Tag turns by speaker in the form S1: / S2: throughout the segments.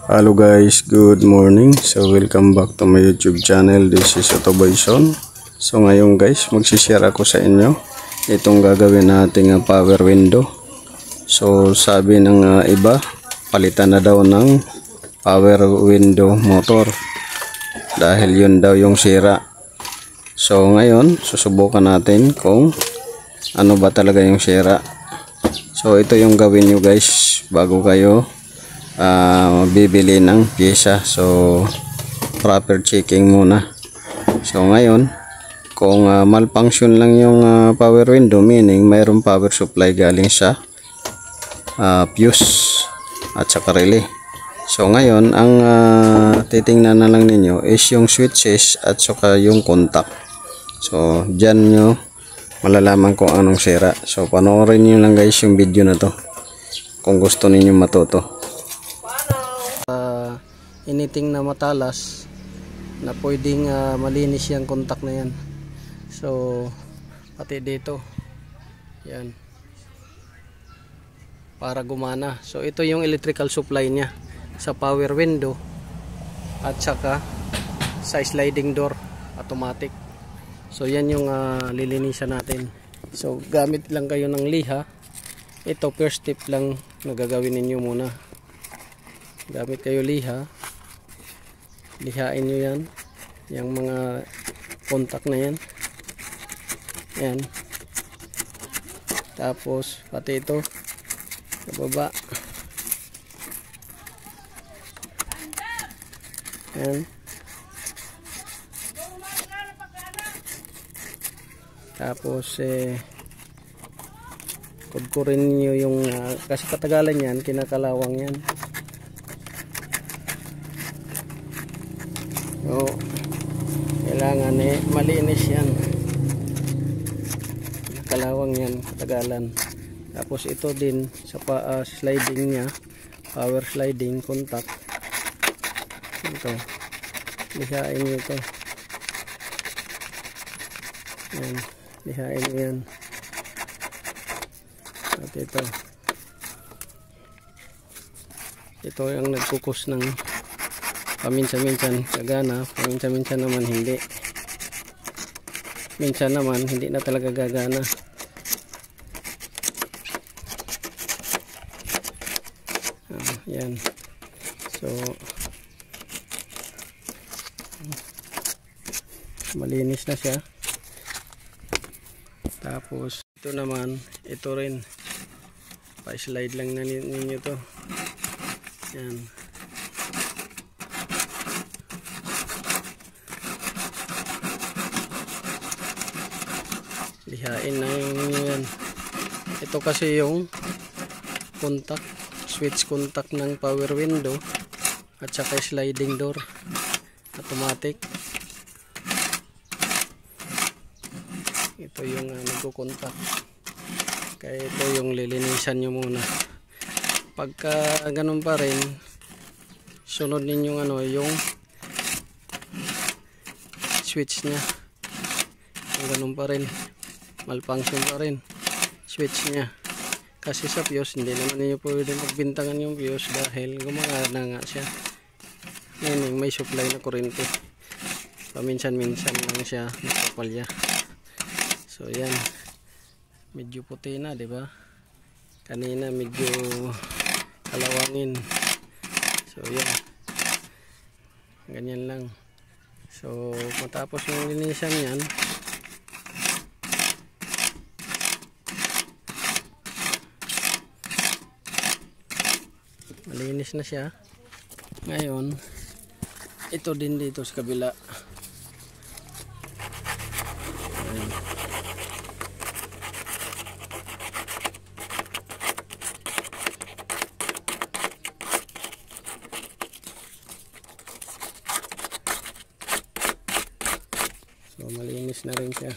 S1: Hello guys, good morning. So welcome back to my YouTube channel. This is Otoboyson. So ngayon guys, magsishare ako sa inyo itong gagawin nating power window. So sabi ng iba, palitan na daw ng power window motor dahil yun daw yung sira. So ngayon, susubukan natin kung ano ba talaga yung sira. So ito yung gawin nyo guys bago kayo bibili ng pyesa. So proper checking muna. So ngayon kung malfunction lang yung power window, meaning mayroong power supply galing sa fuse at saka relay. So ngayon ang titingnan na lang ninyo is yung switches at saka yung contact. So dyan nyo malalaman kung anong sira. So panoorin nyo lang guys yung video na to kung gusto ninyo matuto. Anything na matalas na pwedeng malinis yung contact na yan. So pati dito yan para gumana. So ito yung electrical supply niya sa power window at saka sa sliding door automatic. So yan yung lilinisan natin. So gamit lang kayo ng liha. Ito first step lang na gagawin ninyo muna. Gamit kayo liha. Lihain nyo yan, yung mga contact na yan. Yan. Tapos pati ito sa baba. Yan. Tapos kudkurin nyo yung kasi katagalan yan, kinakalawang yan. So kailangan malinis yan, nakalawang yan katagalan. Tapos ito din sa sliding nya, power sliding contact, ito lihain nyo ito. Yan, lihain nyo yan. At ito yung nagkukus ng paminsan-minsan gagana, paminsan-minsan naman hindi. Minsan naman hindi na talaga gagana. Yan. So malinis na siya. Tapos ito naman, ito rin pa-slide lang na ninyo to. Yan. Lihain na yan. Ito kasi yung contact, switch contact ng power window at saka sliding door automatic. Ito yung nagko-contact. Kaya ito yung lilinisan nyo muna. Pagka ganun pa rin, sunod ninyong yung switch nya. Kung ganun pa rin, malfunction pa rin switch nya. Kasi sa fuse hindi naman niyo pwede magbintangan yung fuse dahil gumagana nga siya. Meaning may supply na kuryente. Paminsan-minsan lang siya nakapalya. So yan, medyo puti na, di ba? Kanina medyo kalawangin. So yan, ganyan lang. So matapos yung linisan yan, malinis na siya. Ngayon ito din dito sa kabila. Ayan. So malinis na rin siya.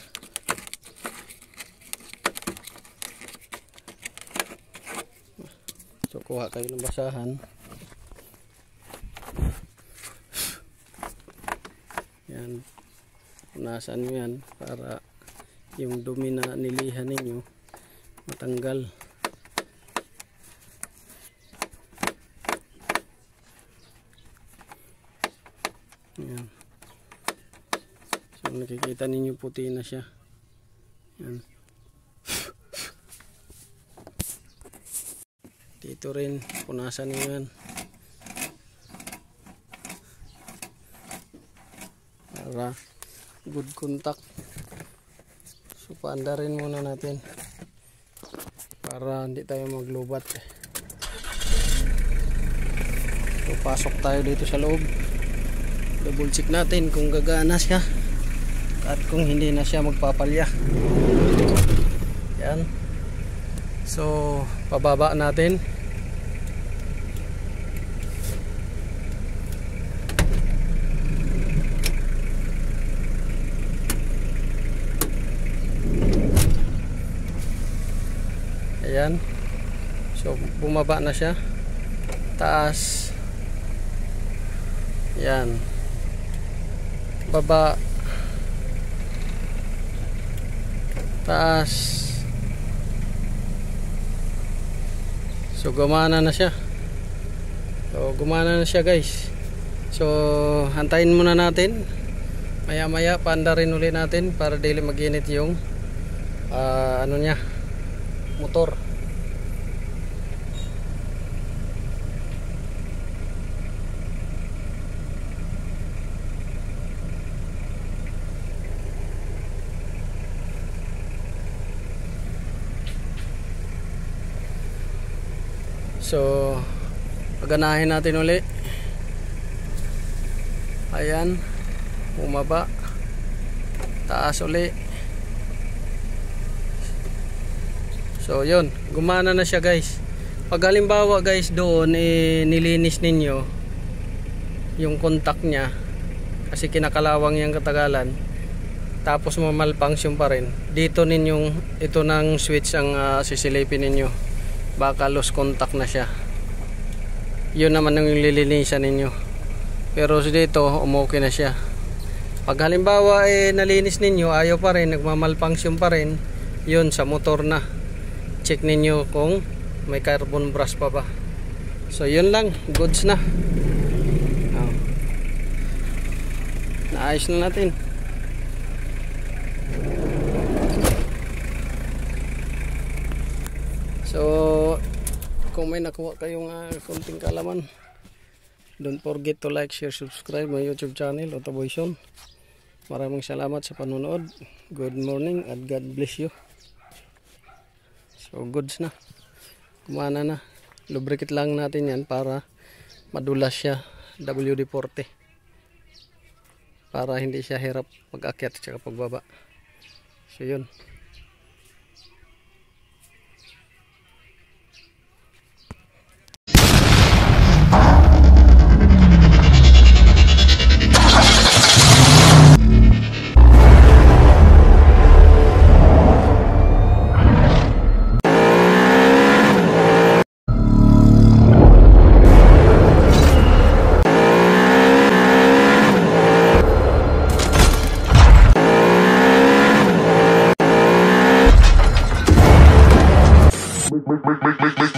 S1: So kuha kayo ng basahan. Yan. Punasan nyo yan para yung dumi na nilihan ninyo matanggal. Ayan. So nakikita ninyo puti na siya. Ayan. Dito rin, punasan nyo yan. Para good contact. So paanda rin muna natin. Para hindi tayo maglubat. So pasok tayo dito sa loob. Double check natin kung gagana siya at kung hindi na siya magpapalya. Yan. So pababa natin. Ayan. So bumaba na siya. Taas. Yan. Baba. Taas. So gumana na siya. So gumana na siya guys. So hantayin muna natin. Maya maya paanda rin ulit natin para dili mag-init yung ano niya, motor. So paganahin natin uli. Ayan, bumaba, taas uli. So yun, gumana na siya guys. Pag halimbawa guys doon nilinis ninyo yung contact nya kasi kinakalawang yung katagalan, tapos mamalfunction pa rin, dito ninyong ito ng switch ang sisilipin ninyo, baka lost contact na siya. Yun naman yung lilinisan ninyo. Pero dito okay na siya. Pag halimbawa nalinis ninyo ayaw pa rin, nagmamalfunction pa rin, yun sa motor na. Check ninyo kung may carbon brush pa ba. So yun lang, goods na. Naayos na natin. So kung may nakuha kayong konting kalaman, don't forget to like, share, subscribe my YouTube channel Otoboyson. Maraming salamat sa panonood. Good morning at God bless you. So goods na, kumana na. Lubricate lang natin yan para madulas siya, WD-40, para hindi siya hirap pag-akyat at pagbaba. So yun.
S2: Make